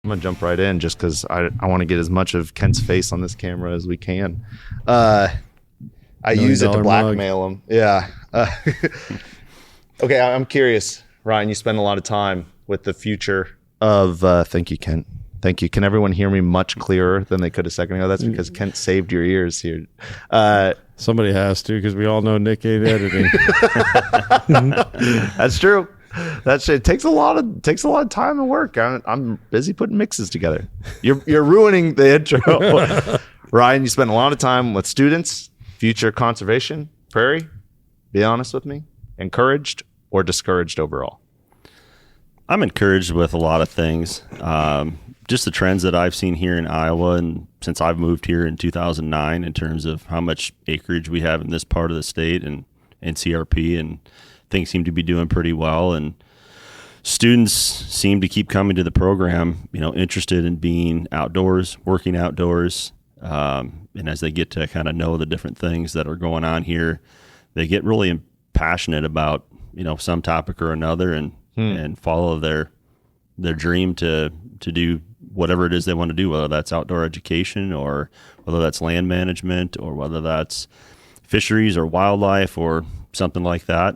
I'm gonna jump right in just because I want to get as much of Kent's face on this camera as we can. I use it to blackmail him. Yeah. Okay, I'm curious, Ryan. You spend a lot of time with the future of. Thank you, Kent. Thank you. Can everyone hear me much clearer than they could a second ago? That's because Kent saved your ears here. Somebody has to, because we all know Nick ain't editing. That's true. It takes a lot of time and work. I'm busy putting mixes together. You're ruining the intro. Ryan, you spend a lot of time with students, future conservation, Prairie. Be honest with me. Encouraged or discouraged overall? I'm encouraged with a lot of things. Just the trends that I've seen here in Iowa, and since I've moved here in 2009, in terms of how much acreage we have in this part of the state and CRP, and things seem to be doing pretty well. And students seem to keep coming to the program, interested in being outdoors, working outdoors. And as they get to kind of know the different things that are going on here, they get really passionate about, some topic or another, and follow their dream to do whatever it is they want to do, whether that's outdoor education or whether that's land management or whether that's fisheries or wildlife or something like that.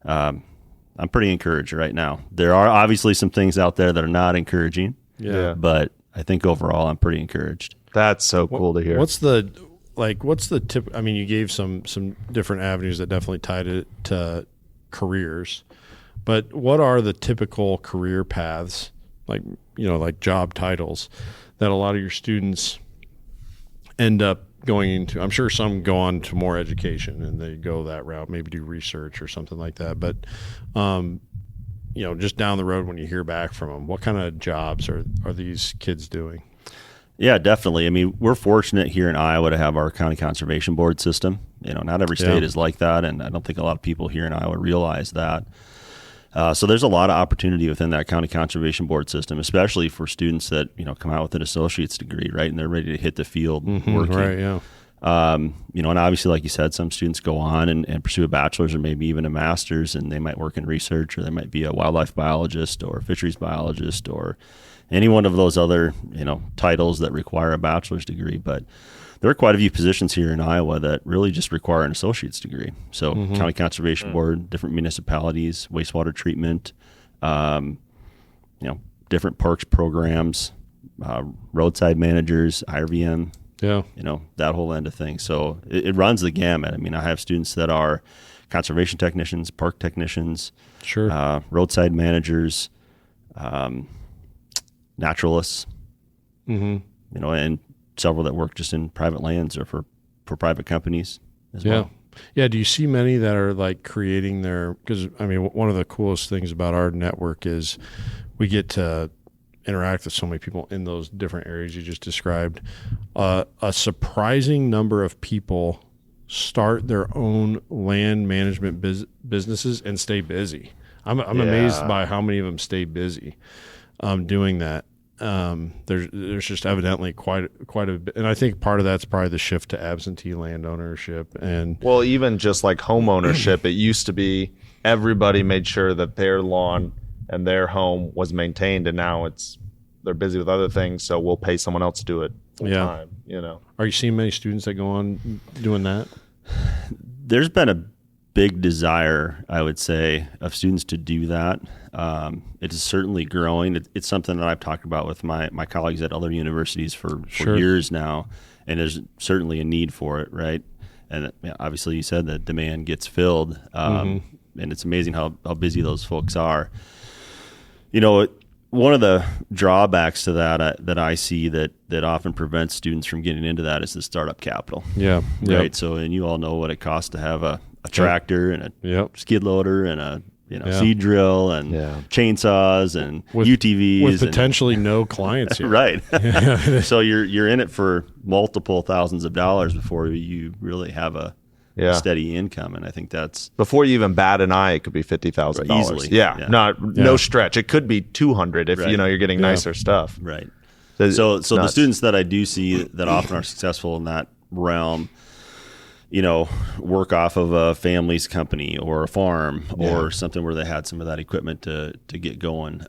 I'm pretty encouraged right now. There are obviously some things out there that are not encouraging, but I think overall I'm pretty encouraged. That's so cool to hear. What's the tip? I mean, you gave some different avenues that definitely tied it to careers, but what are the typical career paths, like job titles, that a lot of your students end up going into? I'm sure some go on to more education and they go that route, maybe do research or something like that. But, just down the road when you hear back from them, what kind of jobs are these kids doing? Yeah, definitely. I mean, we're fortunate here in Iowa to have our county conservation board system. Not every state is like that, and I don't think a lot of people here in Iowa realize that. So there's a lot of opportunity within that county conservation board system, especially for students that come out with an associate's degree, right, and they're ready to hit the field working. Right, yeah. And obviously, like you said, some students go on and pursue a bachelor's or maybe even a master's, and they might work in research, or they might be a wildlife biologist or a fisheries biologist or any one of those other titles that require a bachelor's degree. But there are quite a few positions here in Iowa that really just require an associate's degree. So county conservation board, different municipalities, wastewater treatment, different parks programs, roadside managers, IRVM, that whole end of things. So it runs the gamut. I mean, I have students that are conservation technicians, park technicians, roadside managers, naturalists, and several that work just in private lands or for private companies as well. Yeah. Do you see many that are like creating because I mean, one of the coolest things about our network is we get to interact with so many people in those different areas you just described. A surprising number of people start their own land management businesses and stay busy. I'm amazed by how many of them stay busy doing that. There's just evidently quite a bit, and I think part of that's probably the shift to absentee land ownership. And well, even just like home ownership, it used to be everybody made sure that their lawn and their home was maintained, and now they're busy with other things, so we'll pay someone else to do it full time. Are you seeing many students that go on doing that? There's been a big desire, I would say, of students to do that. It is certainly growing. It's something that I've talked about with my colleagues at other universities for years now, and there's certainly a need for it, right? And obviously you said that demand gets filled, and it's amazing how busy those folks are. One of the drawbacks to that I see that often prevents students from getting into that is the startup capital. Yeah. Right. Yep. So, and you all know what it costs to have a tractor and a skid loader and a seed drill and chainsaws and UTVs with potentially no clients here. Right. So you're in it for multiple thousands of dollars before you really have a steady income, and I think that's before you even bat an eye, it could be $50,000 easily. No stretch. It could be 200 if you're getting nicer stuff. Right. So the students that I do see that often are successful in that realm, work off of a family's company or a farm or something where they had some of that equipment to get going.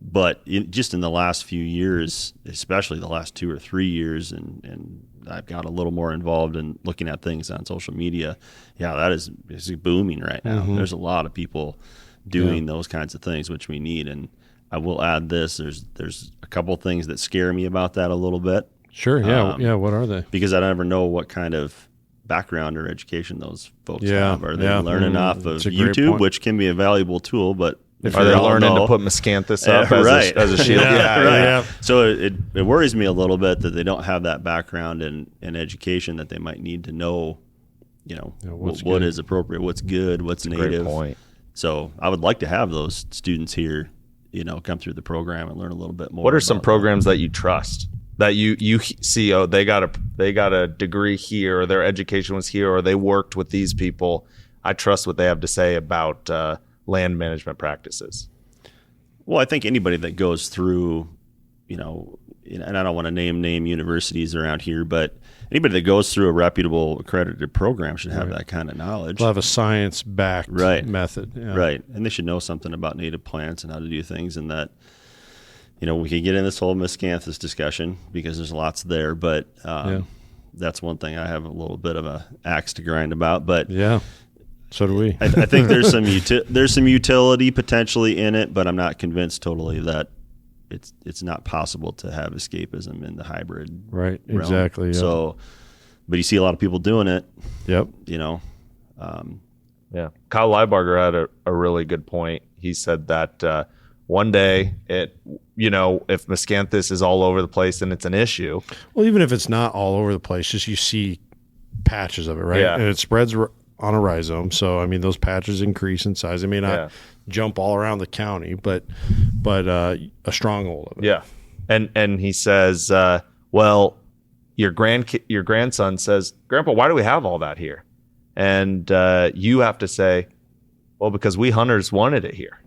But just in the last few years, especially the last 2 or 3 years, and I've got a little more involved in looking at things on social media. Yeah, that is booming right now. There's a lot of people doing those kinds of things, which we need. And I will add this: there's a couple things that scare me about that a little bit. Sure. Yeah. What are they? Because I never know what kind of background or education those folks have. Are they learning off of YouTube, which can be a valuable tool, but are they learning to put miscanthus up as a shield? Right. So it worries me a little bit that they don't have that background and education that they might need to know, what is appropriate, what's good, what's native. Great point. So I would like to have those students here, come through the program and learn a little bit more. What are some programs that you trust? That you see, they got a degree here, or their education was here, or they worked with these people. I trust what they have to say about land management practices. Well, I think anybody that goes through, and I don't want to name universities around here, but anybody that goes through a reputable accredited program should have that kind of knowledge. They'll have a science-backed method. Yeah. Right. And they should know something about native plants and how to do things, and that, we could get in this whole miscanthus discussion because there's lots there, but that's one thing I have a little bit of a axe to grind about. But yeah, so do we. I think there's some utility potentially in it, but I'm not convinced totally that it's not possible to have escapism in the hybrid. Right. realm. Exactly. Yeah. So, but you see a lot of people doing it. Yep. Yeah. Kyle Leibarger had a really good point. He said that one day if miscanthus is all over the place, then it's an issue. Well, even if it's not all over the place, just you see patches of it, right? Yeah. And it spreads on a rhizome. So, those patches increase in size. They may not jump all around the county, but a stronghold of it. Yeah. And he says, well, your grandson says, Grandpa, why do we have all that here? And you have to say, well, because we hunters wanted it here.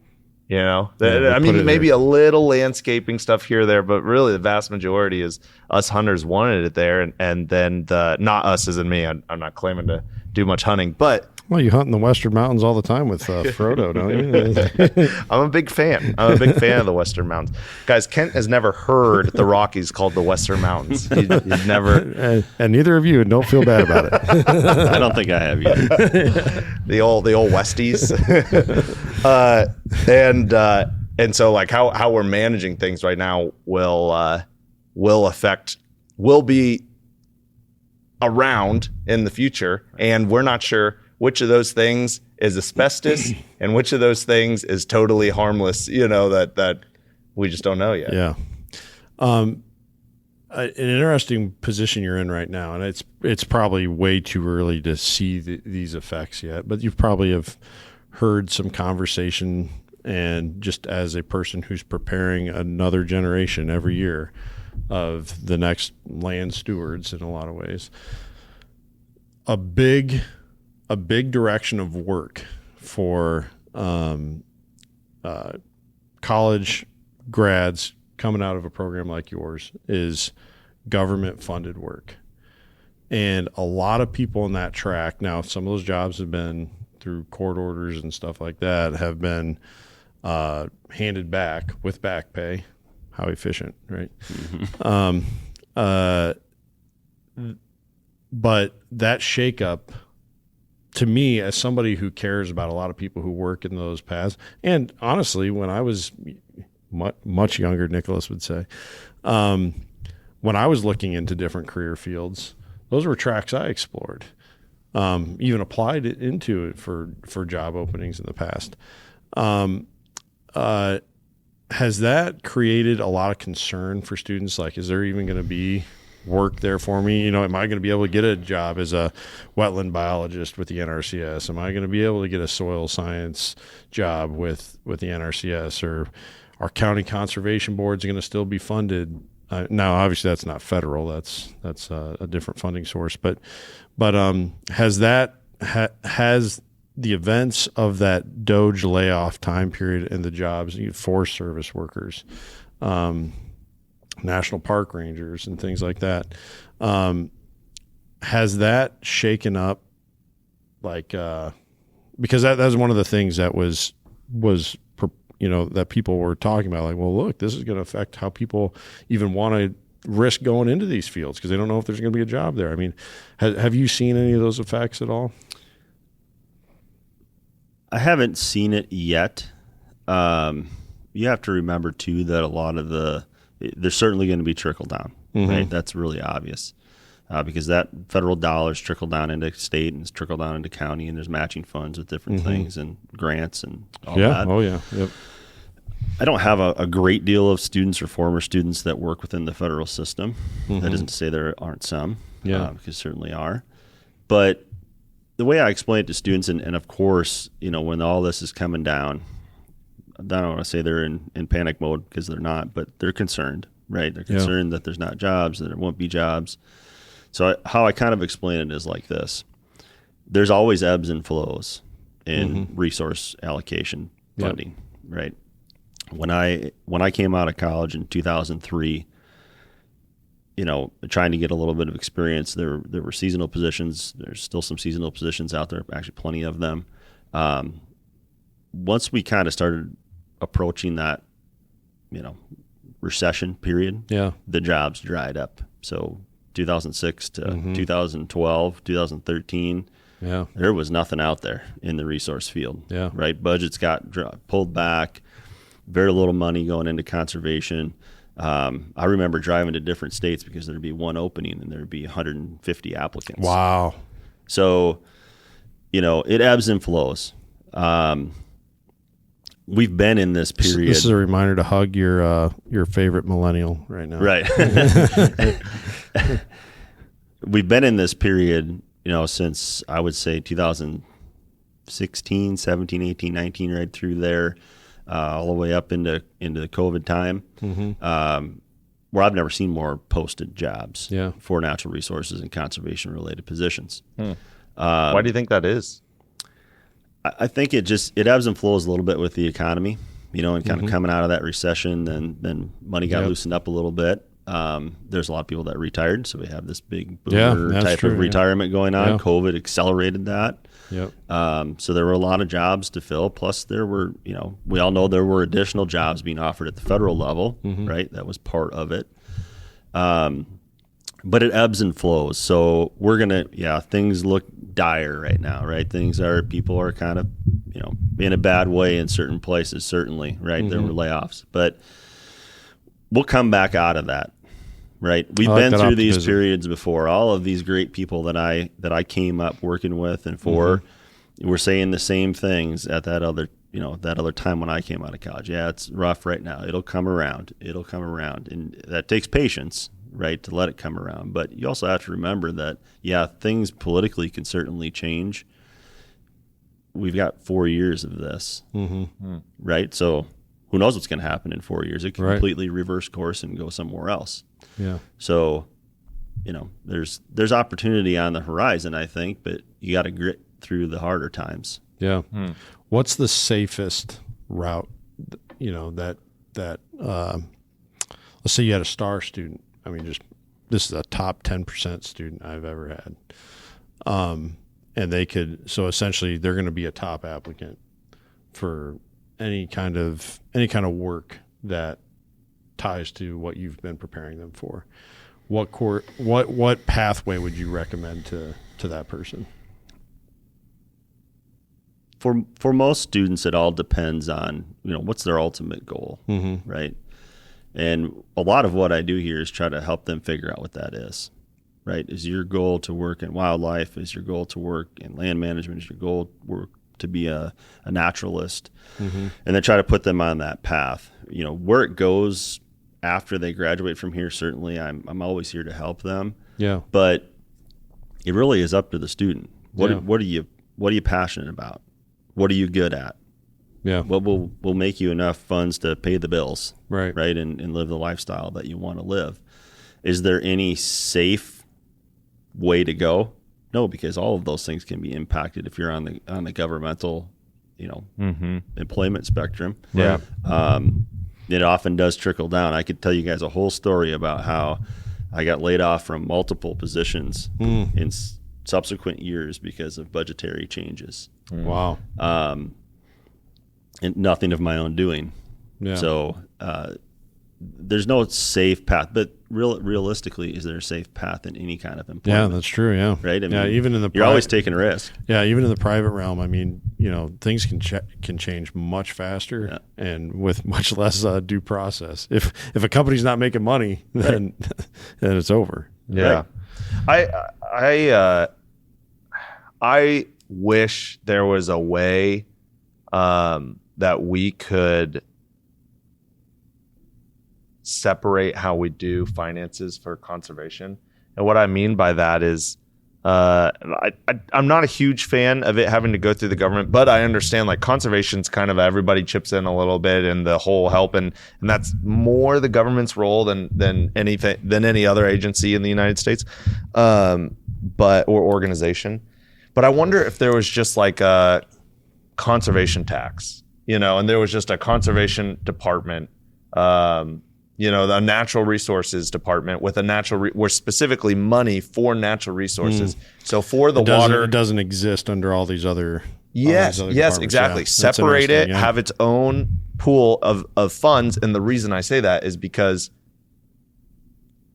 Maybe a little landscaping stuff here or there, but really the vast majority is us hunters wanted it there, and then not us as in me. I'm not claiming to do much hunting, but well, you hunt in the Western Mountains all the time with Frodo, don't you? I'm a big fan. of the Western Mountains, guys. Kent has never heard the Rockies called the Western Mountains. He's never, and neither of you. Don't feel bad about it. I don't think I have either. the old Westies, and so like how we're managing things right now will be around in the future, and we're not sure which of those things is asbestos and which of those things is totally harmless, that we just don't know yet. Yeah. An interesting position you're in right now, and it's probably way too early to see these effects yet, but you probably have heard some conversation, and just as a person who's preparing another generation every year of the next land stewards in a lot of ways, a big direction of work for college grads coming out of a program like yours is government funded work. And a lot of people in that track, now some of those jobs have been through court orders and stuff like that, have been handed back with back pay. How efficient, right? Mm-hmm. But that shakeup, to me, as somebody who cares about a lot of people who work in those paths, and honestly, when I was much younger, Nicholas would say, when I was looking into different career fields, those were tracks I explored, even applied into it for job openings in the past. Has that created a lot of concern for students? Like, is there even going to be work there for me? Am I going to be able to get a job as a wetland biologist with the NRCS? Am I going to be able to get a soil science job with the NRCS? Or our county conservation boards are going to still be funded? Now, obviously, that's not federal. That's a different funding source. But has the events of that Doge layoff time period and the jobs, Forest Service workers, national park rangers and things like that, has that shaken up? Like, because that was one of the things that was that people were talking about, like, well, look, this is going to affect how people even want to risk going into these fields because they don't know if there's going to be a job there. I mean, have you seen any of those effects at all? I haven't seen it yet. You have to remember too that a lot of there's certainly going to be trickle down, right? That's really obvious. Because that federal dollars trickle down into state and trickle down into county, and there's matching funds with different things and grants and all that. Oh yeah. Yep. I don't have a great deal of students or former students that work within the federal system. That isn't to say there aren't some, because certainly are. But the way I explain it to students, and of course, when all this is coming down, I don't want to say they're in panic mode because they're not, but they're concerned, right? They're concerned that there's not jobs, that there won't be jobs. So how I kind of explain it is like this. There's always ebbs and flows in resource allocation funding, right? When I came out of college in 2003, trying to get a little bit of experience, there were seasonal positions. There's still some seasonal positions out there, actually plenty of them. Once we kind of started approaching that, recession period, the jobs dried up. So 2006 to 2012, 2013, there was nothing out there in the resource field, right? Budgets got pulled back, very little money going into conservation. I remember driving to different states because there'd be one opening and there'd be 150 applicants. Wow. So, it ebbs and flows. We've been in this period. This is a reminder to hug your favorite millennial right now. Right. We've been in this period, since I would say 2016, 17, 18, 19, right through there, all the way up into the COVID time, where I've never seen more posted jobs for natural resources and conservation related positions. Why do you think that is? I think it ebbs and flows a little bit with the economy, and kind of coming out of that recession, then money got loosened up a little bit. There's a lot of people that retired, so we have this big boomer type of retirement going on. COVID accelerated that. So there were a lot of jobs to fill. Plus there were, we all know there were additional jobs being offered at the federal level, right? That was part of it. But it ebbs and flows. So we're going to, things look dire right now, right? People are kind of, in a bad way in certain places, certainly, right? There were layoffs, but we'll come back out of that, right? We've been through these periods before. All of these great people that I came up working with and for were saying the same things at that other time when I came out of college. Yeah, it's rough right now. It'll come around. And that takes patience, right, to let it come around. But you also have to remember that, things politically can certainly change. We've got 4 years of this, right? So who knows what's going to happen in 4 years? It can completely reverse course and go somewhere else. So, there's opportunity on the horizon, I think, but you got to grit through the harder times. What's the safest route? That let's say you had a star student. I mean, this is a top 10% student I've ever had. And so essentially they're going to be a top applicant for any kind of work that ties to what you've been preparing them for. What pathway would you recommend to that person? For most students, it all depends on, what's their ultimate goal, right? And a lot of what I do here is try to help them figure out what that is, right? Is your goal to work in wildlife? Is your goal to work in land management? Is your goal to be a naturalist? And then try to put them on that path. Where it goes after they graduate from here, certainly I'm always here to help them. But it really is up to the student. What are you passionate about? What are you good at? What will make you enough funds to pay the bills, right? And live the lifestyle that you want to live. Is there any safe way to go? No, because all of those things can be impacted if you're on the governmental, employment spectrum. It often does trickle down. I could tell you guys a whole story about how I got laid off from multiple positions in subsequent years because of budgetary changes. Wow. and nothing of my own doing. Yeah. So there's no safe path, but realistically, is there a safe path in any kind of employment? Yeah, that's true. Yeah. Right. I mean, yeah. Even in the you're always taking a risk. Yeah. Even in the private realm, I mean, things can change much faster and with much less due process. If a company's not making money, then it's over. Yeah. Right. I wish there was a way that we could separate how we do finances for conservation. And what I mean by that is I'm not a huge fan of it having to go through the government, but I understand like conservation's kind of everybody chips in a little bit and the whole help, and that's more the government's role than any other agency in the United States, or organization. But I wonder if there was just like a conservation tax, and there was just a conservation department, the natural resources department with where specifically money for natural resources. So for the water, it doesn't exist under all these other. Yes, exactly. Yeah, separate it, have its own pool of funds. And the reason I say that is because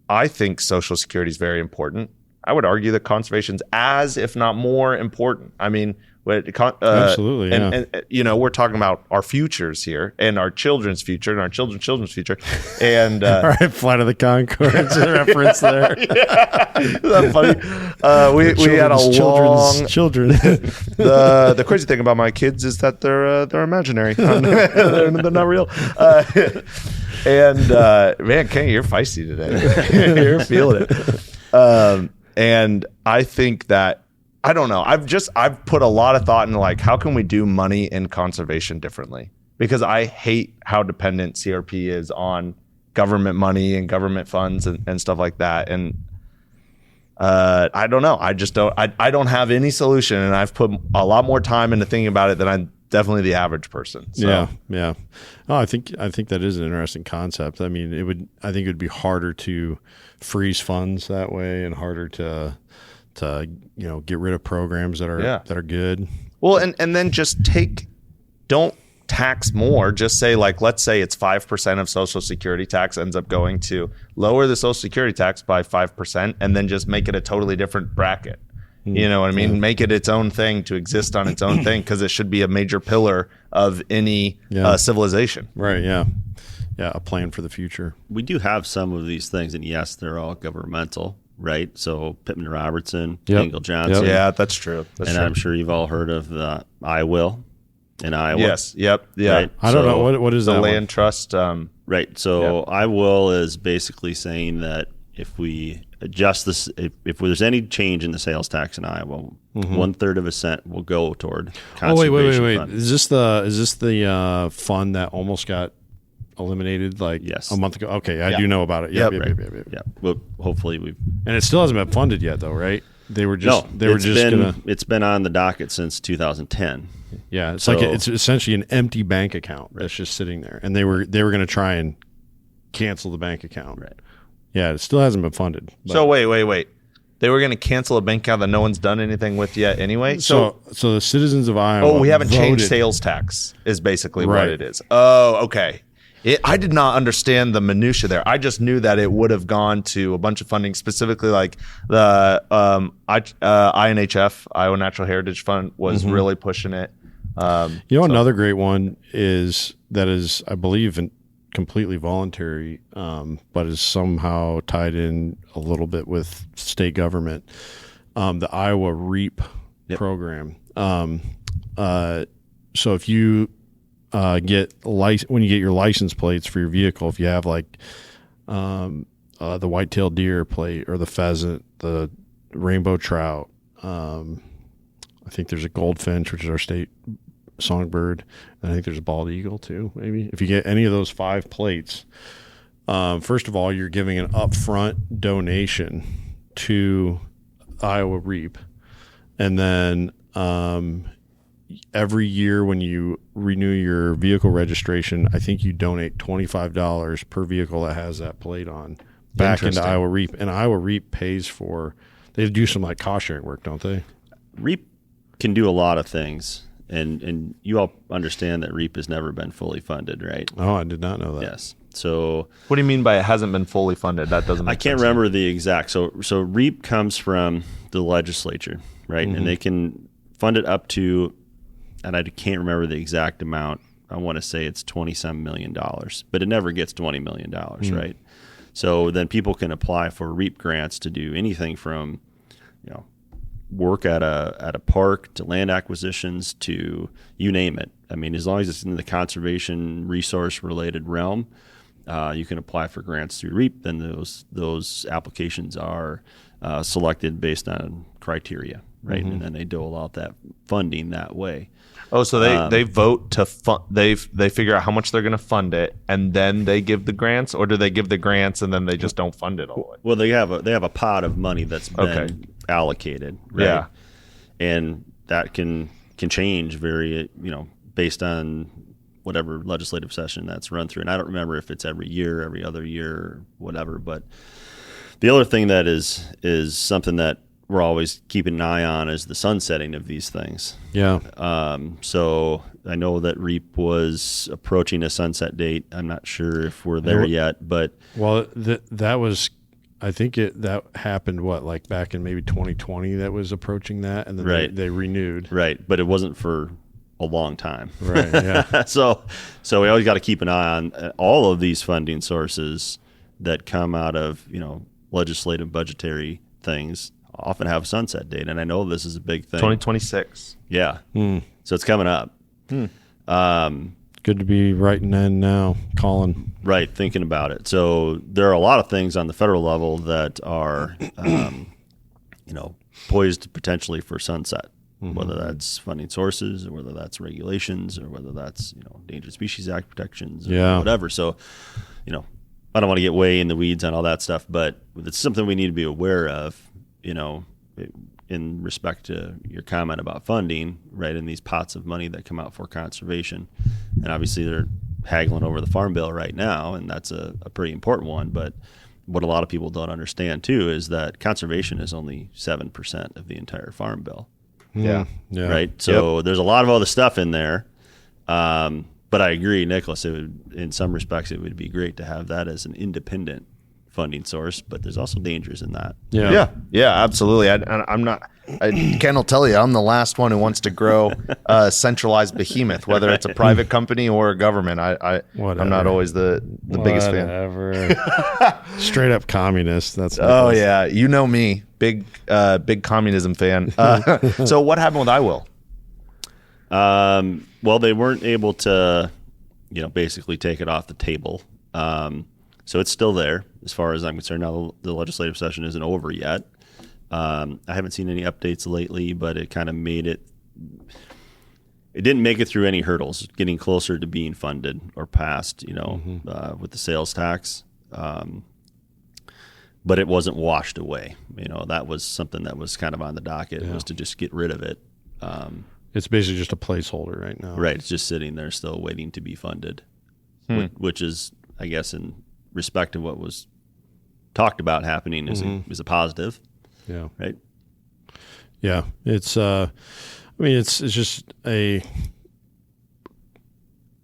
I think Social Security is very important. I would argue that conservation's as, if not more important. I mean, absolutely, yeah. And we're talking about our futures here, and our children's future, and our children's future, and all right, Flight of the Conchords reference there. Yeah. Isn't that funny? We had a children. The crazy thing about my kids is that they're imaginary. they're not real. Man, Kenny, you're feisty today. You're feeling it. And I think that, I don't know, I've put a lot of thought into like, how can we do money and conservation differently? Because I hate how dependent CRP is on government money and government funds and stuff like that. And I don't know. I don't have any solution, and I've put a lot more time into thinking about it than I'm definitely the average person. So. Yeah. Oh, I think that is an interesting concept. I mean, I think it would be harder to freeze funds that way, and harder to get rid of programs that are good. Well, and then just don't tax more. Just say, like, let's say it's 5% of Social Security tax ends up going to lower the Social Security tax by 5%, and then just make it a totally different bracket. You know what I mean? Yeah. Make it its own thing to exist on its own thing, because it should be a major pillar of any civilization. Right. Yeah. Yeah. A plan for the future. We do have some of these things, and yes, they're all governmental, right? So Pittman Robertson, Engel Johnson. Yeah, that's true. I'm sure you've all heard of the I Will in Iowa. Yes. Yep. Yeah. Right? I don't know what is the that land one? Trust. Right. So I Will is basically saying that if we adjust this, if there's any change in the sales tax in Iowa, 1/3 of a cent will go toward conservation. Wait. Fund. Is this the fund that almost got eliminated a month ago? Okay, I do know about it. Yep. Well, hopefully and it still hasn't been funded yet, though, right? It's been on the docket since 2010. Yeah, it's essentially an empty bank account that's just sitting there, and they were going to try and cancel the bank account. Right. Yeah, it still hasn't been funded. But. So wait. They were going to cancel a bank account that no one's done anything with yet anyway? So the citizens of Iowa we haven't changed sales tax is basically what it is. Oh, okay. I did not understand the minutia there. I just knew that it would have gone to a bunch of funding, specifically like the INHF, Iowa Natural Heritage Fund, was really pushing it. Another great one is, I believe, completely voluntary, but is somehow tied in a little bit with state government. The Iowa REAP program. So if you when you get your license plates for your vehicle, if you have the white-tailed deer plate or the pheasant, the rainbow trout, I think there's a goldfinch, which is our state songbird, and I think there's a bald eagle too, maybe. If you get any of those 5 plates, first of all, you're giving an upfront donation to Iowa REAP, and then every year when you renew your vehicle registration, I think you donate $25 per vehicle that has that plate on back into Iowa REAP, and Iowa REAP pays for. They do some cost sharing work, don't they? REAP can do a lot of things. and you all understand that REAP has never been fully funded, right? Oh, I did not know that. Yes. So What do you mean by it hasn't been fully funded? That doesn't make I can't sense. remember the exact. So REAP comes from the legislature, right? And they can fund it up to, and I can't remember the exact amount. I want to say it's $20-some million, but it never gets $20 million, right? So then people can apply for REAP grants to do anything from, work at a park to land acquisitions to you name it. I mean, as long as it's in the conservation resource related realm, you can apply for grants through REAP. Then those applications are selected based on criteria, right? And then they dole out that funding that way. Oh, so they vote to fund. They figure out how much they're going to fund it, and then they give the grants, or do they give the grants and then they just don't fund it all the way? Well, they have a pot of money that's been allocated, right? Yeah, and that can change very, based on whatever legislative session that's run through. And I don't remember if it's every year, every other year, or whatever. But the other thing that is something that we're always keeping an eye on is the sunsetting of these things. Yeah. So I know that REAP was approaching a sunset date. I'm not sure if we're there yet, but well, that was, I think that happened like back in maybe 2020 that was approaching that, and then they renewed. Right, but it wasn't for a long time. Right. Yeah. So we always got to keep an eye on all of these funding sources that come out of legislative budgetary things. Often have a sunset date, and I know this is a big thing. 2026. Yeah. So it's coming up. Good to be writing in now, calling. Right, thinking about it. So there are a lot of things on the federal level that are, poised potentially for sunset, whether that's funding sources or whether that's regulations or whether that's, Endangered Species Act protections or whatever. So, I don't want to get way in the weeds on all that stuff, but it's something we need to be aware of, in respect to your comment about funding, right, in these pots of money that come out for conservation. And obviously they're haggling over the Farm Bill right now, and that's a pretty important one. But what a lot of people don't understand, too, is that conservation is only 7% of the entire Farm Bill. Yeah. Right? So there's a lot of other stuff in there. But I agree, Nicholas, in some respects, it would be great to have that as an independent funding source, but there's also dangers in that. Yeah, absolutely. Ken will tell you, I'm the last one who wants to grow a centralized behemoth, whether it's a private company or a government. I'm not always the biggest fan. Straight up communist. That's yeah, you know me, big communism fan. So what happened with iWill? Well, they weren't able to, basically take it off the table. So it's still there as far as I'm concerned. Now the legislative session isn't over yet. I haven't seen any updates lately, but it kind of made it didn't make it through any hurdles, getting closer to being funded or passed, with the sales tax. But it wasn't washed away. That was something that was kind of on the docket, was to just get rid of it. It's basically just a placeholder right now. Right. It's just sitting there still waiting to be funded, which is, I guess, in respect to what was talked about happening is a positive. Yeah. Right. Yeah. It's, it's just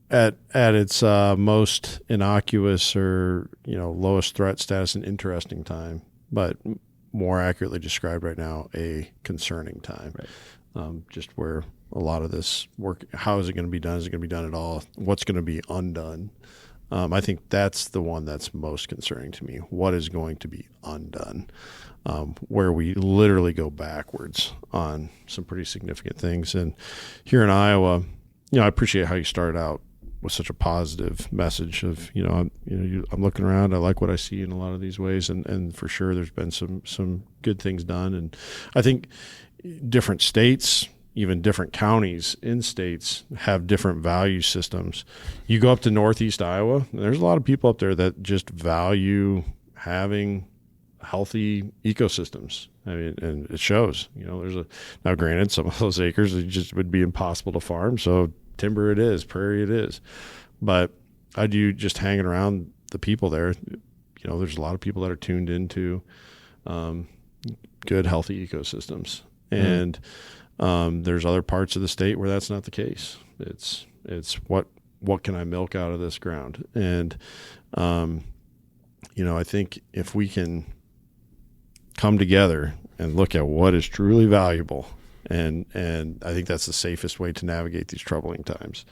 at its most innocuous or, lowest threat status, an interesting time, but more accurately described right now, a concerning time. Right. Just where a lot of this work, how is it going to be done? Is it going to be done at all? What's going to be undone? I think that's the one that's most concerning to me. What is going to be undone? Where we literally go backwards on some pretty significant things. And here in Iowa, I appreciate how you started out with such a positive message of, I'm looking around, I like what I see in a lot of these ways. And for sure, there's been some good things done. And I think different states, even different counties in states, have different value systems. You go up to Northeast Iowa, there's a lot of people up there that just value having healthy ecosystems. I mean, and it shows. Now granted, some of those acres it just would be impossible to farm, so timber it is, prairie it is. But I do just hanging around the people there. There's a lot of people that are tuned into good, healthy ecosystems. And There's other parts of the state where that's not the case. It's what can I milk out of this ground? And, I think if we can come together and look at what is truly valuable, and I think that's the safest way to navigate these troubling times,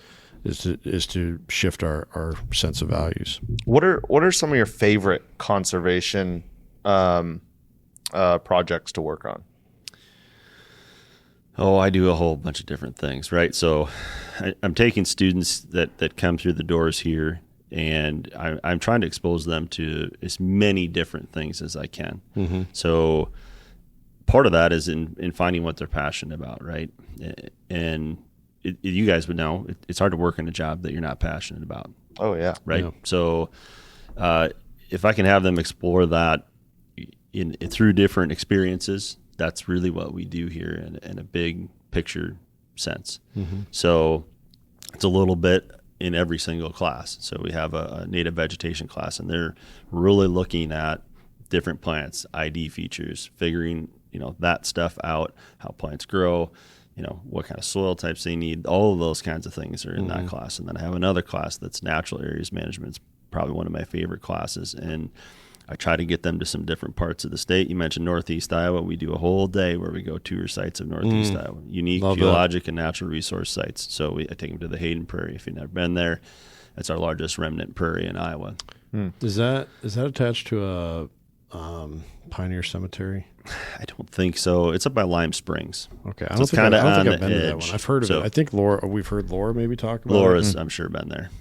is to shift our sense of values. What are some of your favorite conservation projects to work on? Oh, I do a whole bunch of different things, right? So I'm taking students that come through the doors here, and I'm trying to expose them to as many different things as I can. Mm-hmm. So part of that is in finding what they're passionate about, right? And you guys would know it's hard to work in a job that you're not passionate about. Oh, yeah. Right? Yeah. So if I can have them explore that through different experiences, that's really what we do here in a big picture sense. Mm-hmm. So it's a little bit in every single class. So we have a native vegetation class, and they're really looking at different plants, ID features, figuring that stuff out, how plants grow, what kind of soil types they need. All of those kinds of things are in that class. And then I have another class that's natural areas management. It's probably one of my favorite classes, and I try to get them to some different parts of the state. You mentioned Northeast Iowa. We do a whole day where we go tour sites of Northeast Iowa, unique geologic and natural resource sites. So I take them to the Hayden Prairie. If you've never been there, that's our largest remnant prairie in Iowa. Is that attached to a Pioneer Cemetery? I don't think so. It's up by Lime Springs. Okay, I don't think I've been to that one. I've heard of it. I think we've heard Laura maybe talk about Laura's, it. I'm sure, been there.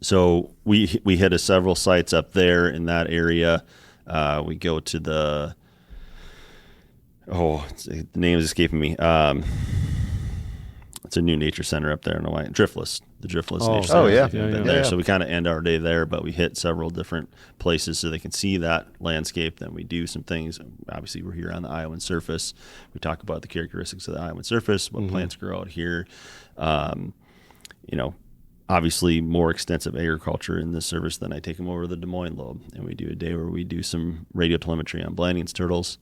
So we hit several sites up there in that area. We go to the name is escaping me. It's a new nature center up there in Hawaii. Driftless Nature Center. Oh, yeah. There. So we kind of end our day there, but we hit several different places so they can see that landscape. Then we do some things. Obviously, we're here on the Iowan surface. We talk about the characteristics of the Iowan surface, what plants grow out here. Obviously more extensive agriculture in this service. Then I take them over to the Des Moines lobe, and we do a day where we do some radio telemetry on Blanding's turtles.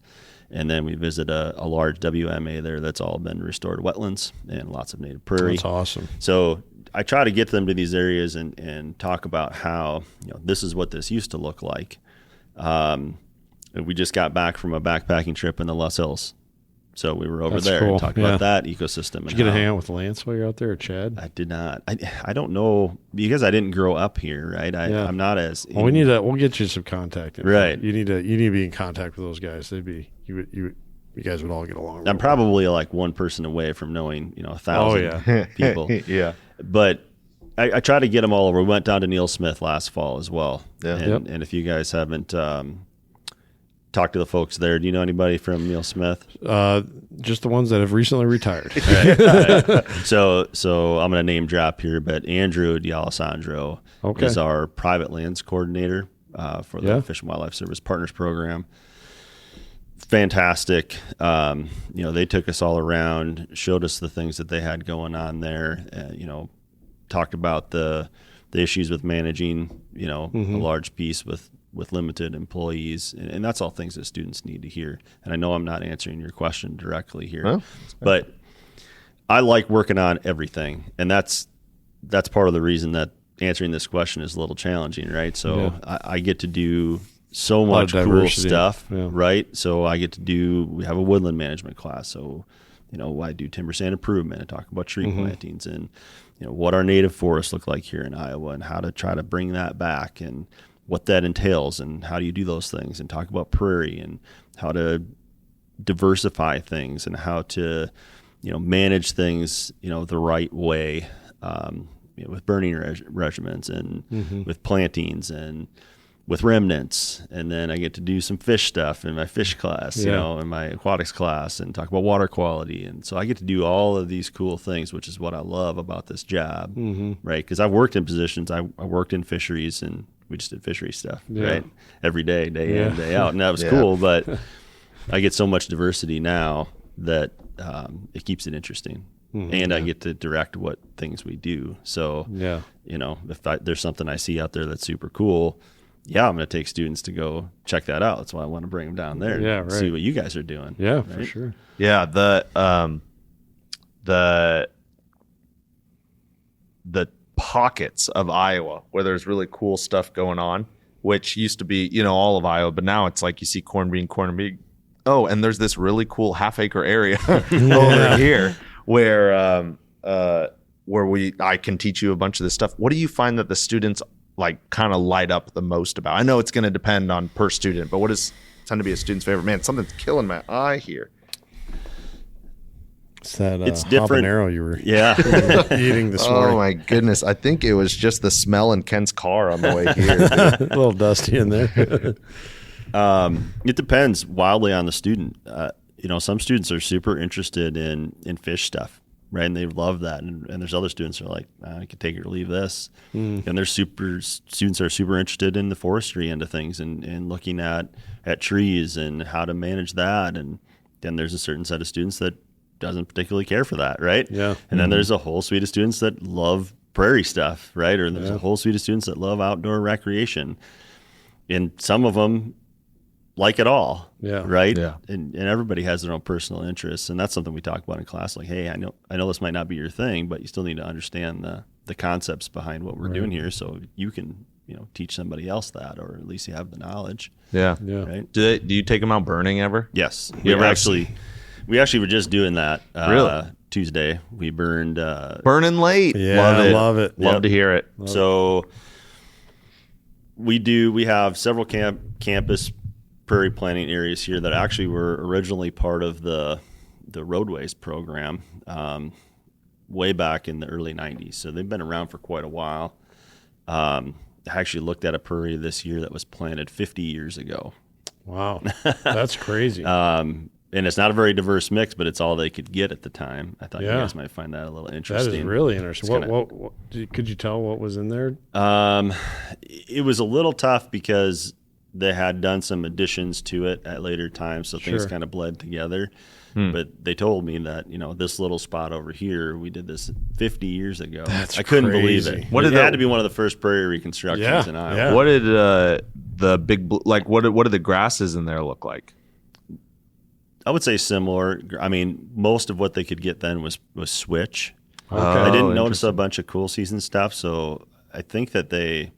And then we visit a large WMA there that's all been restored wetlands and lots of native prairie. That's awesome. So I try to get them to these areas and talk about how this is what this used to look like. We just got back from a backpacking trip in the Los Hills. So we were over there and talked about that ecosystem. Did you get to hang out with Lance while you're out there, or Chad? I did not. I don't know, because I didn't grow up here, right? I'm not as. Well, we'll get you some contact. Right. You need to be in contact with those guys. You guys would all get along. I'm probably like one person away from knowing 1,000 people. Yeah. But I try to get them all over. We went down to Neil Smith last fall as well. Yeah. And if you guys haven't talk to the folks there. Do you know anybody from Neil Smith? Just the ones that have recently retired. Right. So I'm going to name drop here, but Andrew D'Alessandro is our private lands coordinator for the Fish and Wildlife Service Partners Program. Fantastic. They took us all around, showed us the things that they had going on there, talked about the issues with managing, a large piece with limited employees, and that's all things that students need to hear. And I know I'm not answering your question directly here, but I like working on everything, and that's part of the reason that answering this question is a little challenging, right? So I get to do so much cool stuff, right? So we have a woodland management class, so I do timber stand improvement and talk about tree plantings and what our native forests look like here in Iowa and how to try to bring that back and what that entails and how do you do those things, and talk about prairie and how to diversify things and how to manage things the right way with burning regimens and with plantings and with remnants. And then I get to do some fish stuff in my fish class, in my aquatics class, and talk about water quality. And so I get to do all of these cool things, which is what I love about this job, right? Because I've worked in positions, I worked in fisheries, and we just did fishery stuff, right? Every day, day in, day out. And that was cool, but I get so much diversity now that it keeps it interesting. And I get to direct what things we do. So, if there's something I see out there that's super cool, yeah, I'm going to take students to go check that out. That's why I want to bring them down there. Yeah, and right. see what you guys are doing. Yeah, right? for sure. Yeah, the pockets of Iowa where there's really cool stuff going on, which used to be, all of Iowa, but now it's like you see corn bean. Oh, and there's this really cool half-acre area over here where I can teach you a bunch of this stuff. What do you find that the students like kind of light up the most about? I know it's going to depend on per student, but what is tend to be a student's favorite? Man, something's killing my eye here. It's that It's different. habanero you were eating this Oh morning. my goodness. I think it was just the smell in Ken's car on the way here. A little dusty in there. It depends wildly on the student. Some students are super interested in fish stuff, right? And they love that. And there's other students who are like, I can take it or leave this. And there's students are super interested in the forestry end of things and looking at trees and how to manage that. And then there's a certain set of students that doesn't particularly care for that, right? Yeah. And then there's a whole suite of students that love prairie stuff, right? Or there's a whole suite of students that love outdoor recreation. And some of them like it all, right? Yeah. And everybody has their own personal interests, and that's something we talk about in class. Like, hey, I know this might not be your thing, but you still need to understand the concepts behind what we're doing here, so you can teach somebody else that, or at least you have the knowledge. Yeah. Right. Do you take them out burning ever? Yes. You ever We actually were just doing that. Really? Tuesday we burned. Burning late. Yeah, love it. Love to hear it. So we have several campus prairie planting areas here that actually were originally part of the roadways program way back in the early 90s. So they've been around for quite a while. I actually looked at a prairie this year that was planted 50 years ago. Wow. That's crazy. And it's not a very diverse mix, but it's all they could get at the time. I thought you guys might find that a little interesting. That is really interesting. What could you tell what was in there? It was a little tough because they had done some additions to it at later times, so things kind of bled together. But they told me that, this little spot over here, we did this 50 years ago. I couldn't believe it. It had to be one of the first prairie reconstructions in Iowa. Yeah. What did the big what did the grasses in there look like? I would say similar. I mean, most of what they could get then was switch. Okay. I didn't notice a bunch of cool season stuff, so I think that they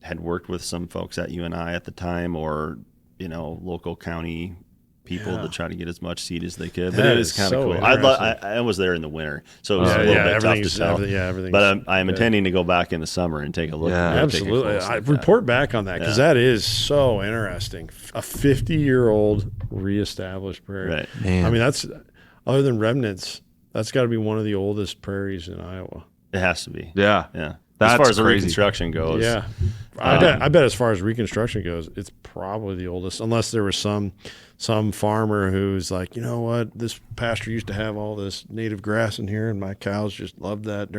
had worked with some folks at UNI at the time, or local county people to try to get as much seed as they could. But it is kind of cool. I was there in the winter, so it was a little bit tough to tell. Everything. But I'm intending to go back in the summer and take a look. Yeah, absolutely. I report back on that because that is so interesting. A 50-year-old reestablished prairie. Right. Man. I mean, that's other than remnants. That's got to be one of the oldest prairies in Iowa. It has to be. Yeah. Yeah. That's as far as the crazy. reconstruction goes. Yeah. I bet as far as reconstruction goes, it's probably the oldest, unless there was some farmer who's like, you know what, this pasture used to have all this native grass in here, and my cows just loved that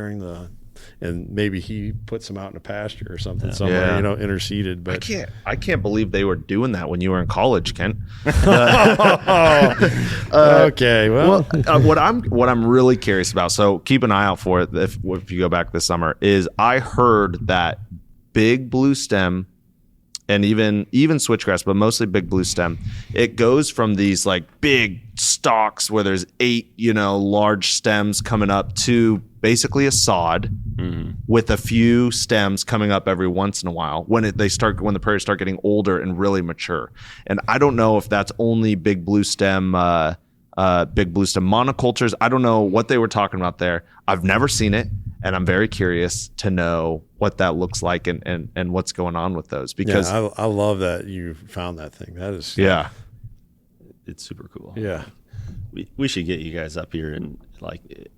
and maybe he put some out in a pasture or something somewhere, interseeded. But I can't believe they were doing that when you were in college, Kent. Okay, well, what I'm really curious about, so keep an eye out for it if you go back this summer, is I heard that big blue stem and even switchgrass, but mostly big blue stem, it goes from these like big stalks where there's 8 large stems coming up to basically a sod with a few stems coming up every once in a while when the prairies start getting older and really mature. And I don't know if that's only big blue stem monocultures. I don't know what they were talking about there. I've never seen it, and I'm very curious to know what that looks like and what's going on with those, because I love that you found that thing. That is It's super cool. Yeah. We should get you guys up here, and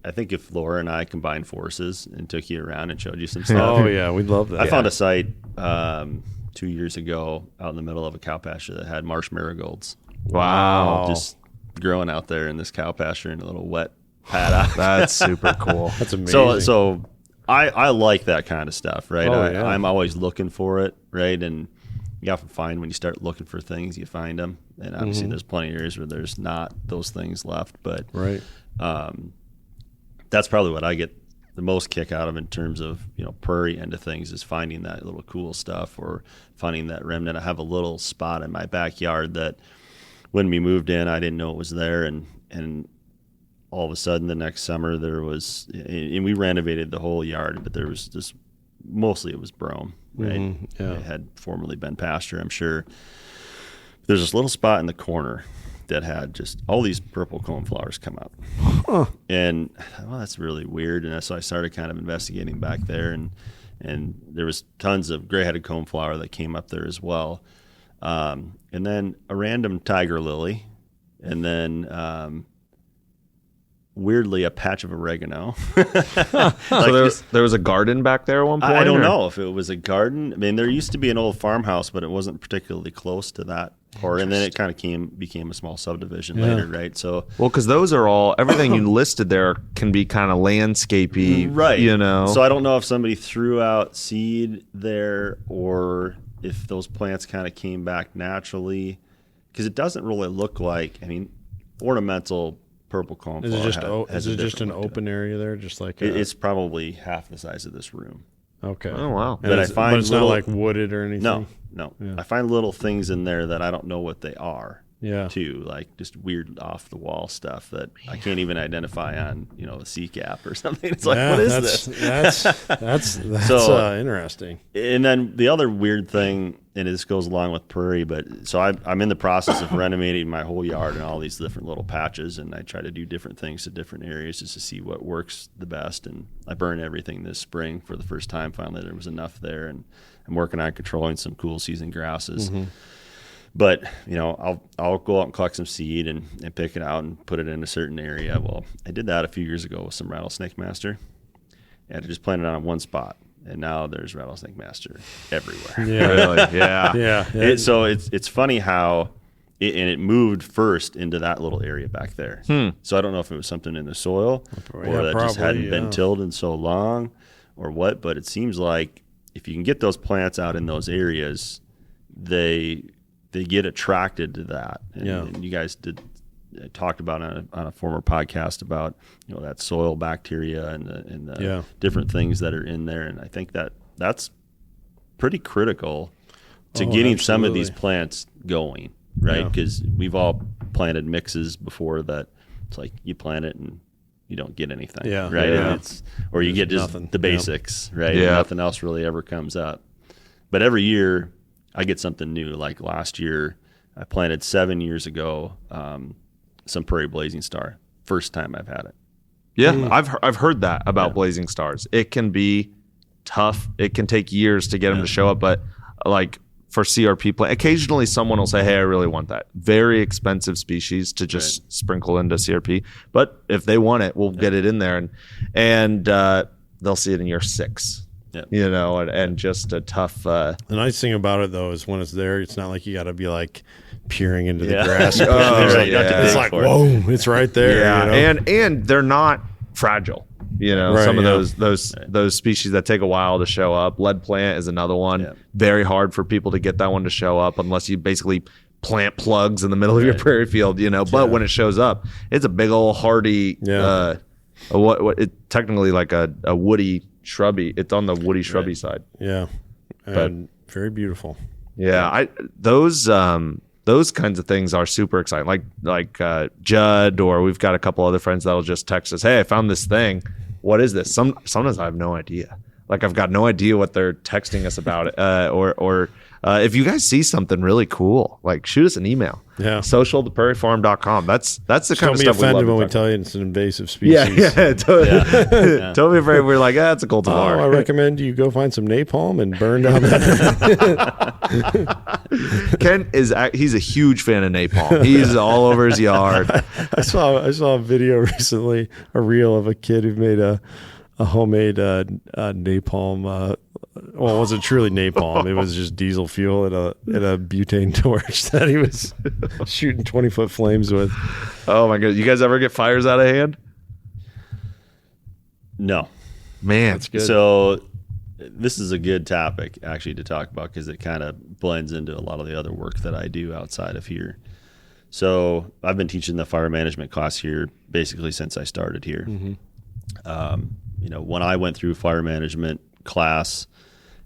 I think if Laura and I combined forces and took you around and showed you some stuff. Oh yeah, we'd love that. I found a site 2 years ago out in the middle of a cow pasture that had marsh marigolds. Wow. Just growing out there in this cow pasture in a little wet paddock. That's super cool. That's amazing. So I like that kind of stuff, right? Oh, I'm always looking for it, right? And you often find when you start looking for things, you find them. And obviously there's plenty of areas where there's not those things left. But right. that's probably what I get the most kick out of in terms of, prairie end of things is finding that little cool stuff or finding that remnant. I have a little spot in my backyard that when we moved in, I didn't know it was there. And all of a sudden the next summer there was, and we renovated the whole yard, but there was just, mostly it was brome, right? Mm-hmm. Yeah. It had formerly been pasture, I'm sure. There's this little spot in the corner that had just all these purple coneflowers come up. Huh. And that's really weird. And so I started kind of investigating back there, and there was tons of gray-headed coneflower that came up there as well. And then a random tiger lily, and then weirdly a patch of oregano. So there was a garden back there at one point? I don't know if it was a garden. I mean, there used to be an old farmhouse, but it wasn't particularly close to that part. And then it kind of became a small subdivision later, right? So, well, because those are all, everything you listed there can be kind of landscapey, right? So I don't know if somebody threw out seed there or if those plants kind of came back naturally, because it doesn't really look like, ornamental purple coneflower. Is it just an open area there, just like it's probably half the size of this room. Okay. Oh wow! But it's not like wooded or anything. No. Yeah. I find little things in there that I don't know what they are. Yeah. Too, like just weird off the wall stuff that I can't even identify on a CCAP or something. It's like, what is this? That's interesting. And then the other weird thing, and this goes along with prairie, but so I'm in the process of renovating my whole yard and all these different little patches, and I try to do different things to different areas just to see what works the best. And I burned everything this spring for the first time. Finally, there was enough there, and I'm working on controlling some cool season grasses. Mm-hmm. But, I'll go out and collect some seed and pick it out and put it in a certain area. Well, I did that a few years ago with some rattlesnake master. And I just planted it on one spot. And now there's rattlesnake master everywhere. Yeah. Really? Yeah. So it's funny how it moved first into that little area back there. So I don't know if it was something in the soil or that just hadn't been tilled in so long or what. But it seems like if you can get those plants out in those areas, they get attracted to that. And you guys talked about on a former podcast about that soil bacteria and the different things that are in there. And I think that's pretty critical to getting some of these plants going, right? Because we've all planted mixes before that it's like you plant it and you don't get anything, right? Yeah. Or you get just nothing. the basics, right? Yeah. And nothing else really ever comes up. But every year I get something new. Like last year, I planted 7 years ago some prairie blazing star. First time I've had it. Yeah, I've heard that about blazing stars. It can be tough. It can take years to get them to show up. But like for CRP plant, occasionally someone will say, "Hey, I really want that." Very expensive species to just sprinkle into CRP. But if they want it, we'll get it in there, and they'll see it in year 6. Yep. And just a tough. The nice thing about it though is when it's there, it's not like you got to be like peering into the grass. It's like whoa, it's right there. Yeah, and they're not fragile. Some of those species that take a while to show up. Lead plant is another one. Yeah. Very hard for people to get that one to show up unless you basically plant plugs in the middle of your prairie field. But when it shows up, it's a big old hardy. It technically like a woody. Shrubby. It's on the woody shrubby side. Yeah, and very beautiful. Yeah, those kinds of things are super exciting. Like Judd, or we've got a couple other friends that'll just text us, "Hey, I found this thing. What is this?" Sometimes I have no idea. Like I've got no idea what they're texting us about. Or if you guys see something really cool, like shoot us an email. Yeah. social@prairiefarm.com. That's the kind of stuff we love. Don't be offended when we tell you it's an invasive species. Don't be afraid. We're like, it's a cultivar. I recommend you go find some napalm and burn down that. Ken he's a huge fan of napalm. He's all over his yard. I saw a video recently, a reel of a kid who made a homemade napalm. Well, it wasn't truly napalm. It was just diesel fuel in a butane torch that he was shooting 20-foot flames with. Oh my god! You guys ever get fires out of hand? No, man. That's good. So this is a good topic actually to talk about because it kind of blends into a lot of the other work that I do outside of here. So I've been teaching the fire management class here basically since I started here. Mm-hmm. when I went through fire management class,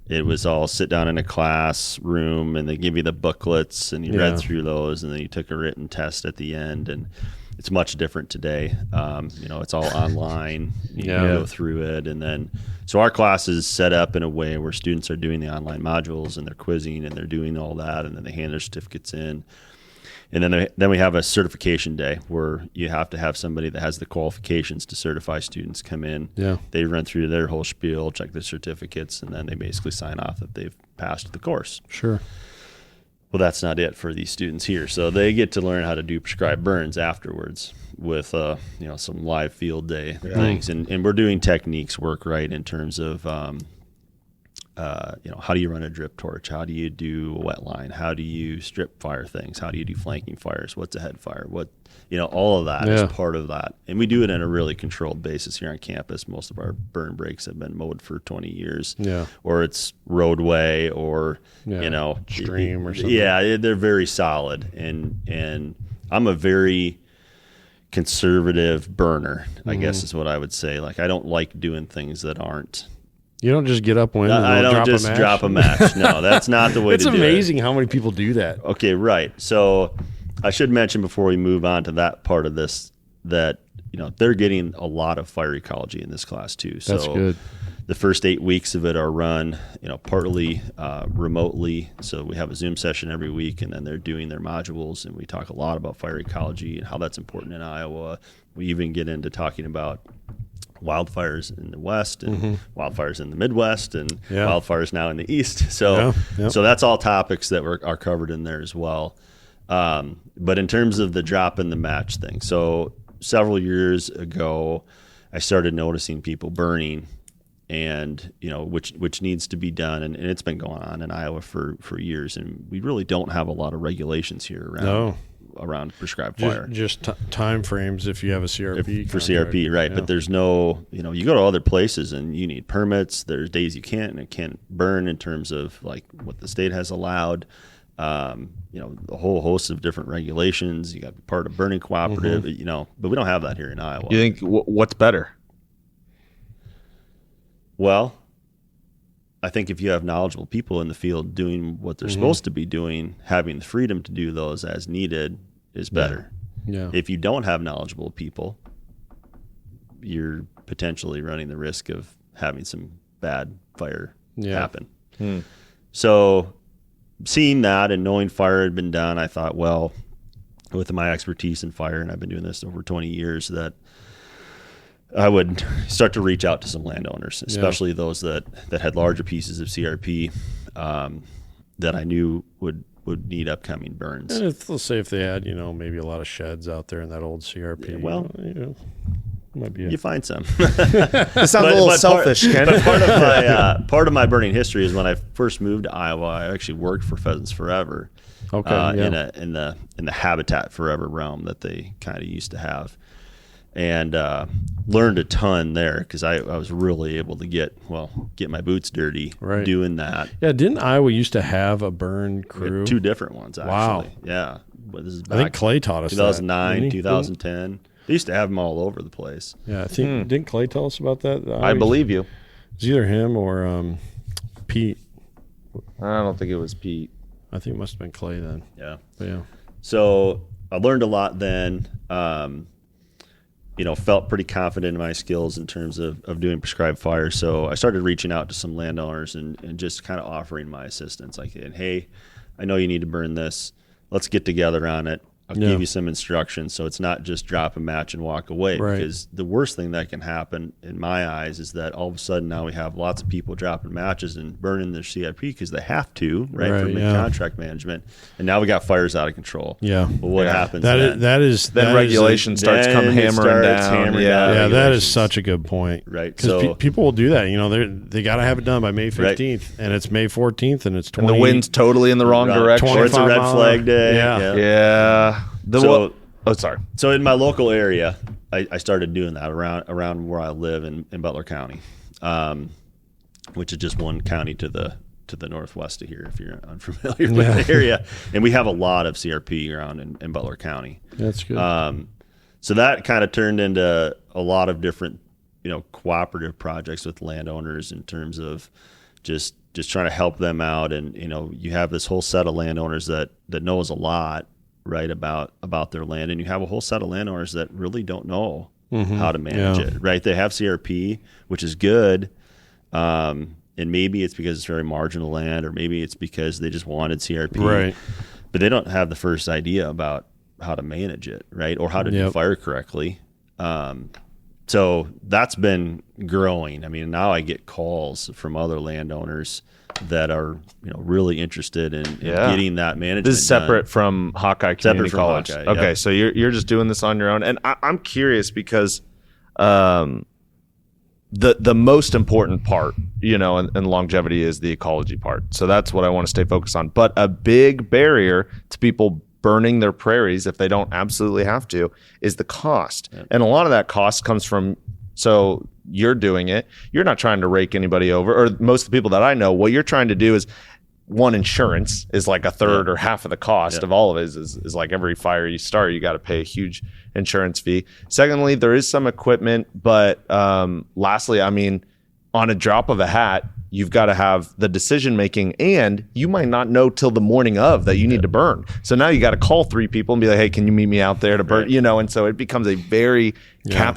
it was all sit down in a classroom and they give you the booklets and you read through those and then you took a written test at the end. And it's much different today. It's all online. You go through it. And then, so our class is set up in a way where students are doing the online modules and they're quizzing and they're doing all that. And then they hand their certificates in. And then we have a certification day where you have to have somebody that has the qualifications to certify students come in. Yeah. They run through their whole spiel, check their certificates, and then they basically sign off that they've passed the course. Sure. Well, that's not it for these students here. So they get to learn how to do prescribed burns afterwards with some live field day things. And we're doing techniques work, right, in terms of how do you run a drip torch? How do you do a wet line? How do you strip fire things? How do you do flanking fires? What's a head fire? All of that is part of that. And we do it on a really controlled basis here on campus. Most of our burn breaks have been mowed for 20 years. Yeah. Or it's roadway or, stream or something. Yeah, they're very solid. And I'm a very conservative burner, I guess is what I would say. Like, I don't like doing things that aren't. You don't just get up when I don't just drop a match. No, that's not the way to do it. It's amazing how many people do that. Okay, right. So I should mention before we move on to that part of this that they're getting a lot of fire ecology in this class too. So that's good. The first 8 weeks of it are run, partly remotely. So we have a Zoom session every week, and then they're doing their modules, and we talk a lot about fire ecology and how that's important in Iowa. We even get into talking about wildfires in the West and wildfires in the Midwest and wildfires now in the East. So so that's all topics that are covered in there as well. But in terms of the drop in the match thing, so several years ago, I started noticing people burning and, which needs to be done. And it's been going on in Iowa for years. And we really don't have a lot of regulations here around prescribed fire. Just time frames if you have a CRP. For CRP, right. Yeah. But there's no, you go to other places and you need permits. There's days you can't, and it can't burn in terms of like what the state has allowed. A whole host of different regulations. You got to be part of burning cooperative, but we don't have that here in Iowa. You think what's better? Well, I think if you have knowledgeable people in the field doing what they're supposed to be doing, having the freedom to do those as needed is better. Yeah. If you don't have knowledgeable people, you're potentially running the risk of having some bad fire happen. So seeing that and knowing fire had been done, I thought, well, with my expertise in fire, and I've been doing this over 20 years, that I would start to reach out to some landowners, especially those that had larger pieces of CRP that I knew would need upcoming burns. And let's say if they had, maybe a lot of sheds out there in that old CRP. Well, might be you find some. It sounds a little selfish, Ken. But part of my burning history is when I first moved to Iowa, I actually worked for Pheasants Forever. Okay. In the Habitat Forever realm that they kind of used to have. And learned a ton there because I was really able to get my boots dirty doing that. Yeah, didn't Iowa used to have a burn crew? 2 different ones, actually. Wow. Yeah. But this is I think Clay taught us 2009, that. 2010. They used to have them all over the place. Yeah, I think didn't Clay tell us about that? I believe you. It's either him or Pete. I don't think it was Pete. I think it must have been Clay then. Yeah. But yeah. So I learned a lot then. Felt pretty confident in my skills in terms of doing prescribed fire. So I started reaching out to some landowners and just kind of offering my assistance. Like, hey, I know you need to burn this. Let's get together on it. I'll give you some instructions so it's not just drop a match and walk away. Right. Because the worst thing that can happen in my eyes is that all of a sudden now we have lots of people dropping matches and burning their CRP because they have to, right from contract management. And now we got fires out of control. Yeah. Well, what happens then? Then regulation starts hammering down. Yeah, that is such a good point. Right. Because people will do that. They got to have it done by May 15th, and it's May 14th, and it's 20. And the wind's totally in the wrong direction. Or it's a red flag day. Yeah. Sorry. So in my local area, I started doing that around where I live in Butler County, which is just one county to the northwest of here, if you're unfamiliar with the area. And we have a lot of CRP around in Butler County. That's good. So that kind of turned into a lot of different cooperative projects with landowners in terms of just trying to help them out. And, you have this whole set of landowners that knows a lot, right, about their land. And you have a whole set of landowners that really don't know how to manage it, right? They have CRP, which is good. And maybe it's because it's very marginal land, or maybe it's because they just wanted CRP. Right. But they don't have the first idea about how to manage it, right? Or how to do fire correctly. So that's been growing. I mean, now I get calls from other landowners that are, really interested in getting that management. This is separate from Hawkeye Community College. Hawkeye, okay, so you're just doing this on your own, and I'm curious because the most important part, in longevity is the ecology part. So that's what I want to stay focused on. But a big barrier to people burning their prairies, if they don't absolutely have to, is the cost. Yeah. And a lot of that cost comes from, so you're doing it, you're not trying to rake anybody over, or most of the people that I know, what you're trying to do is, one, insurance is like a third or half of the cost of all of it is like every fire you start, you got to pay a huge insurance fee. Secondly, there is some equipment, but lastly, I mean, on a drop of a hat, you've got to have the decision making, and you might not know till the morning of that you need to burn. So now you got to call 3 people and be like, hey, can you meet me out there to burn? And so it becomes a very capital